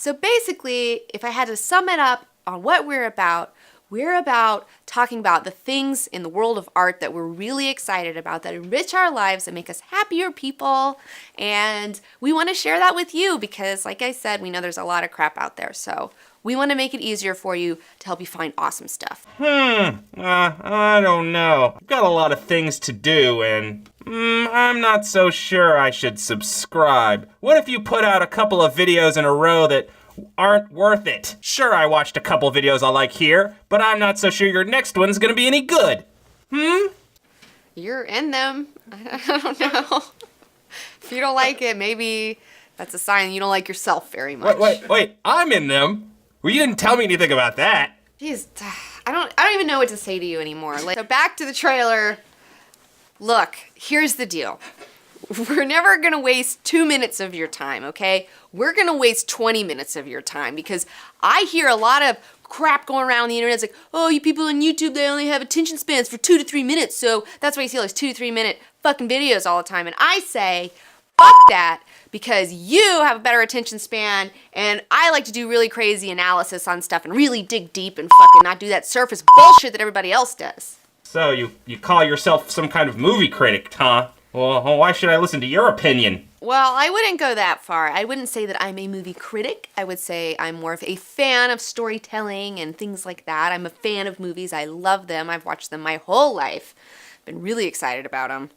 So basically, if I had to sum it up on what we're about talking about the things in the world of art that we're really excited about, that enrich our lives and make us happier people. And we want to share that with you because, like I said, we know there's a lot of crap out there. So we want to make it easier for you to help you find awesome stuff. I don't know. I've got a lot of things to do and I'm not so sure I should subscribe. What if you put out a couple of videos in a row that aren't worth it? Sure, I watched a couple videos I like here, but I'm not so sure your next one's gonna be any good. You're in them. I don't know. If you don't like it, maybe that's a sign you don't like yourself very much. Wait, I'm in them? Well, you didn't tell me anything about that. Jeez, I don't even know what to say to you anymore. So back to the trailer. Look, here's the deal. We're never gonna waste 2 minutes of your time, okay? We're gonna waste 20 minutes of your time because I hear a lot of crap going around the internet. It's like, oh, you people on YouTube, they only have attention spans for 2 to 3 minutes, so that's why you see all these 2 to 3 minute fucking videos all the time. And I say, fuck that, because you have a better attention span, and I like to do really crazy analysis on stuff and really dig deep and fucking not do that surface bullshit that everybody else does. So you call yourself some kind of movie critic, huh? Well, why should I listen to your opinion? Well, I wouldn't go that far. I wouldn't say that I'm a movie critic. I would say I'm more of a fan of storytelling and things like that. I'm a fan of movies. I love them. I've watched them my whole life. Been really excited about them.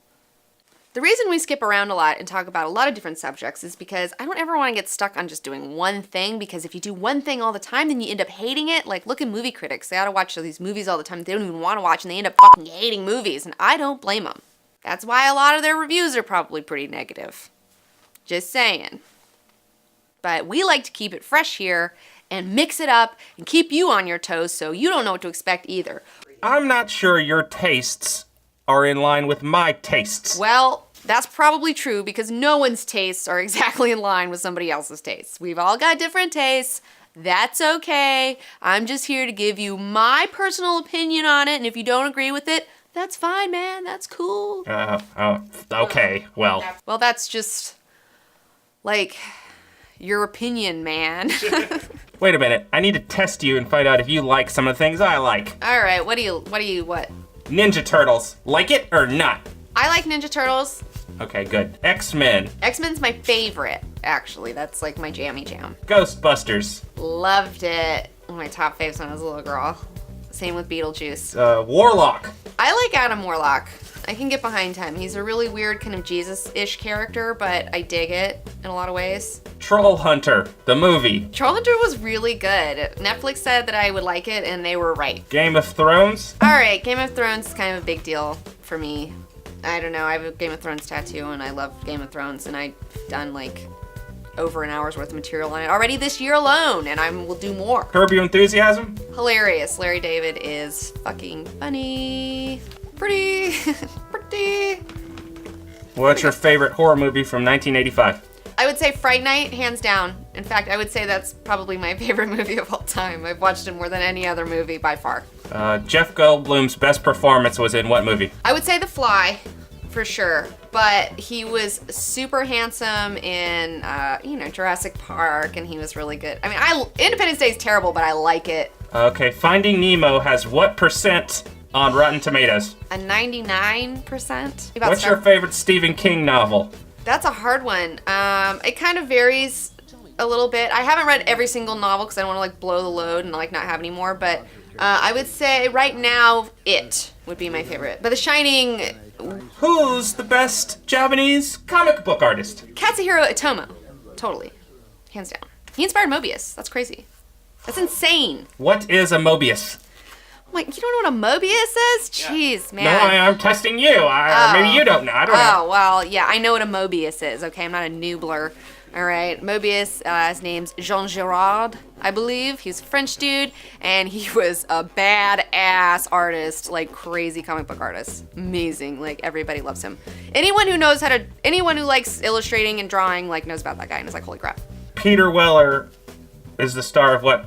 The reason we skip around a lot and talk about a lot of different subjects is because I don't ever want to get stuck on just doing one thing, because if you do one thing all the time, then you end up hating it. Like, look at movie critics. They gotta watch these movies all the time they don't even want to watch, and they end up fucking hating movies, and I don't blame them. That's why a lot of their reviews are probably pretty negative. Just saying. But we like to keep it fresh here and mix it up and keep you on your toes so you don't know what to expect either. I'm not sure your tastes are in line with my tastes. Well, that's probably true because no one's tastes are exactly in line with somebody else's tastes. We've all got different tastes. That's okay. I'm just here to give you my personal opinion on it, and if you don't agree with it, that's fine, man. That's cool. Okay, well. Well, that's just, like, your opinion, man. Wait a minute. I need to test you and find out if you like some of the things I like. All right, what? Ninja Turtles. Like it or not? I like Ninja Turtles. Okay, good. X-Men. X-Men's my favorite, actually. That's, like, my jammy jam. Ghostbusters. Loved it. One of my top faves when I was a little girl. Same with Beetlejuice. Warlock. I like Adam Warlock. I can get behind him. He's a really weird kind of Jesus-ish character, but I dig it in a lot of ways. Troll Hunter, the movie. Troll Hunter was really good. Netflix said that I would like it, and they were right. Game of Thrones. All right, Game of Thrones is kind of a big deal for me. I don't know, I have a Game of Thrones tattoo, and I love Game of Thrones, and I've done, like, over an hour's worth of material on it already this year alone, and I will do more. Curb Your Enthusiasm. Hilarious. Larry David is fucking funny. Pretty. What's your favorite horror movie from 1985? I would say Fright Night, hands down. In fact, I would say that's probably my favorite movie of all time. I've watched it more than any other movie by far. Jeff Goldblum's best performance was in what movie? I would say The Fly, for sure. But he was super handsome in, Jurassic Park, and he was really good. I mean, Independence Day is terrible, but I like it. Okay, Finding Nemo has what % on Rotten Tomatoes? A 99%. What's your favorite Stephen King novel? That's a hard one. It kind of varies a little bit. I haven't read every single novel because I don't want to like blow the load and like not have any more. But I would say right now, It would be my favorite. But The Shining. Who's the best Japanese comic book artist? Katsuhiro Otomo. Totally. Hands down. He inspired Mobius. That's crazy. That's insane. What is a Mobius? Like, you don't know what a Mobius is? Jeez, man. No, I'm testing you. Maybe you don't know. I don't know. Oh, well, yeah, I know what a Mobius is, okay? I'm not a noobler. All right, Mobius, his name's Jean Girard, I believe. He's a French dude, and he was a badass artist, like crazy comic book artist. Amazing, like everybody loves him. Anyone who likes illustrating and drawing, like knows about that guy and is like, holy crap. Peter Weller is the star of what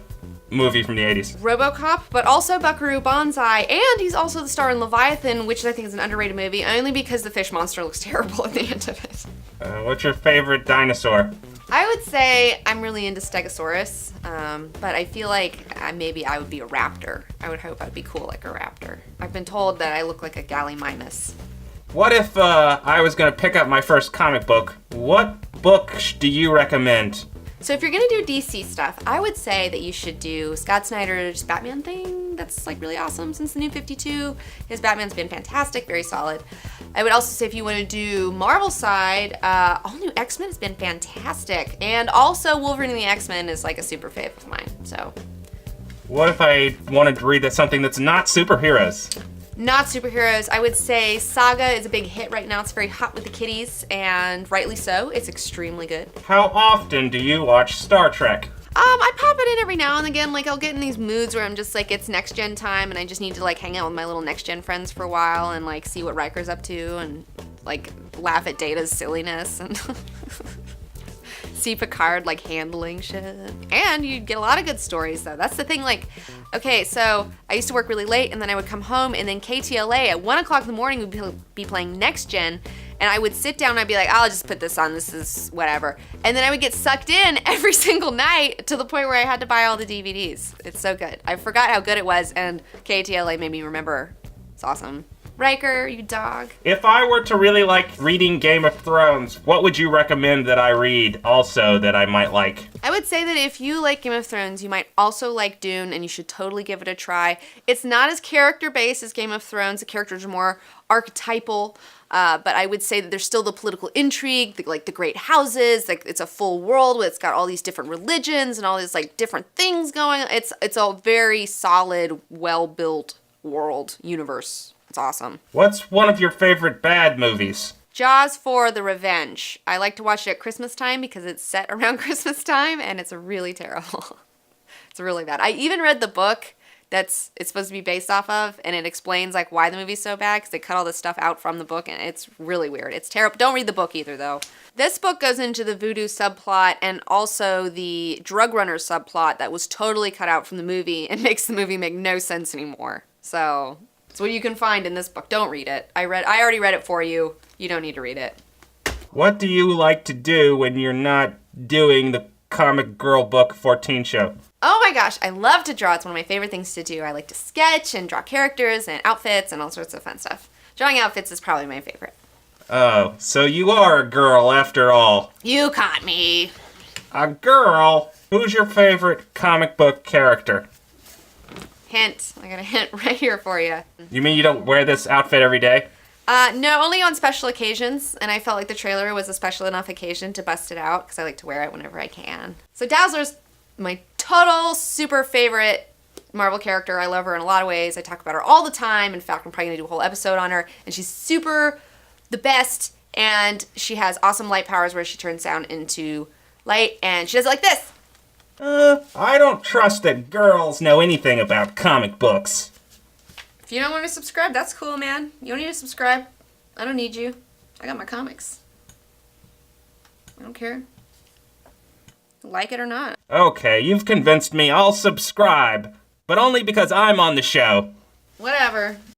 movie from the 80s? RoboCop, but also Buckaroo Banzai, and he's also the star in Leviathan, which I think is an underrated movie, only because the fish monster looks terrible at the end of it. What's your favorite dinosaur? I would say I'm really into Stegosaurus, but I feel like maybe I would be a raptor. I would hope I'd be cool like a raptor. I've been told that I look like a Gallimimus. What if I was going to pick up my first comic book? What book do you recommend? So if you're gonna do DC stuff, I would say that you should do Scott Snyder's Batman thing. That's like really awesome since the New 52. His Batman's been fantastic, very solid. I would also say if you want to do Marvel side, all new X-Men has been fantastic. And also Wolverine and the X-Men is like a super fave of mine, so. What if I wanted to read something that's not superheroes? Not superheroes. I would say Saga is a big hit right now. It's very hot with the kiddies, and rightly so. It's extremely good. How often do you watch Star Trek? I pop it in every now and again. Like, I'll get in these moods where I'm just like, it's next gen time, and I just need to like hang out with my little next gen friends for a while and like see what Riker's up to and like laugh at Data's silliness and see Picard like handling shit. And you get a lot of good stories though. That's the thing. Like, okay, so I used to work really late, and then I would come home, and then KTLA at 1 o'clock in the morning would be playing Next Gen. And I would sit down and I'd be like, I'll just put this on, this is whatever. And then I would get sucked in every single night to the point where I had to buy all the DVDs. It's so good. I forgot how good it was, and KTLA made me remember. It's awesome. Riker, you dog. If I were to really like reading Game of Thrones, what would you recommend that I read also that I might like? I would say that if you like Game of Thrones, you might also like Dune, and you should totally give it a try. It's not as character-based as Game of Thrones. The characters are more archetypal. But I would say that there's still the political intrigue, the great houses, like it's a full world where it's got all these different religions and all these like different things going on. It's a very solid, well-built world, universe. It's awesome. What's one of your favorite bad movies? Jaws 4: The Revenge. I like to watch it at Christmas time because it's set around Christmas time, and it's really terrible. It's really bad. I even read the book it's supposed to be based off of, and it explains like why the movie's so bad because they cut all this stuff out from the book, and it's really weird. It's terrible. Don't read the book either though. This book goes into the voodoo subplot and also the drug runner subplot that was totally cut out from the movie and makes the movie make no sense anymore. So it's what you can find in this book. Don't read it. I already read it for you. You don't need to read it. What do you like to do when you're not doing the Comic Girl Book 14 show? Oh my gosh, I love to draw. It's one of my favorite things to do. I like to sketch and draw characters and outfits and all sorts of fun stuff. Drawing outfits is probably my favorite. Oh, so you are a girl after all. You caught me. A girl? Who's your favorite comic book character? Hint. I got a hint right here for you. You mean you don't wear this outfit every day? No, only on special occasions, and I felt like the trailer was a special enough occasion to bust it out because I like to wear it whenever I can. So Dazzler's my total super favorite Marvel character. I love her in a lot of ways. I talk about her all the time. In fact, I'm probably going to do a whole episode on her, and she's super the best, and she has awesome light powers where she turns sound into light, and she does it like this. I don't trust that girls know anything about comic books. If you don't want to subscribe, that's cool, man. You don't need to subscribe. I don't need you. I got my comics. I don't care. Like it or not. Okay, you've convinced me. I'll subscribe. But only because I'm on the show. Whatever.